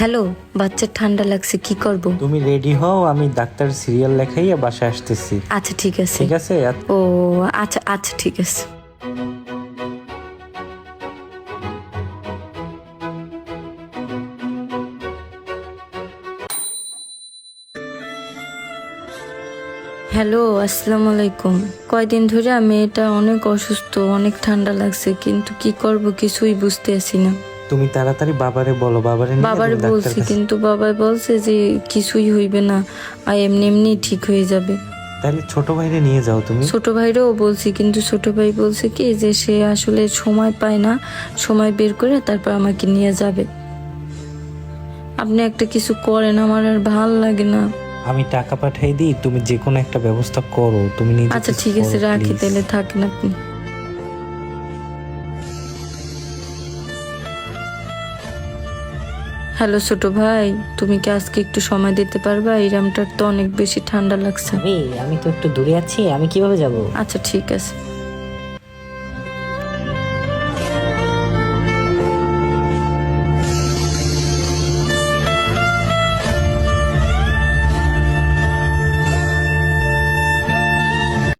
Hello, বাচ্চার ঠান্ডা লাগছে, কি করব? তুমি রেডি হও, আমি ডাক্তার সিরিয়াল লেখাইয়া বাসায় আসতেছি। আচ্ছা ঠিক আছে। ঠিক আছে? ও আচ্ছা আচ্ছা ঠিক আছে। হ্যালো, আসসালামু আলাইকুম। কয়দিন ধরে মেয়েটা অনেক অসুস্থ, অনেক ঠান্ডা লাগছে, কিন্তু কি করব কিছুই বুঝতে আসি না। তুমি তাড়াতাড়ি বাবারে বলো, বাবারে নিয়ে বাবারে তুমি ডাক্তার বলছি, কাছে। কিন্তু বাবা বলছে যে কিছুই হইবে না, আর এমনি এমনি ঠিক হয়ে যাবে। তাহলে ছোট ভাইরে নিয়ে যাও তুমি। ছোট ভাইরেও বলছি, কিন্তু ছোট ভাই বলছে কি যে সে আসলে সময় পায় না, সময় বের করে তারপর আমাকে নিয়ে যাবে। আপনি একটা কিছু করেন, আমার আর ভাল লাগে না। আমি টাকা পাঠাই দিই, তুমি যে কোনো একটা ব্যবস্থা করো, তুমি নিজে আচ্ছা কিছু ঠিক আছে, করো, রাখি please। তাহলে, থাকেন আপনি। হ্যালো ছোট ভাই, তুমি কি আজকে একটু সময় দিতে পারবা? ইরামটার তো অনেক বেশি ঠান্ডা লাগছে। আমি তো একটু দূরে আছি, আমি কিভাবে যাব? আচ্ছা ঠিক আছে।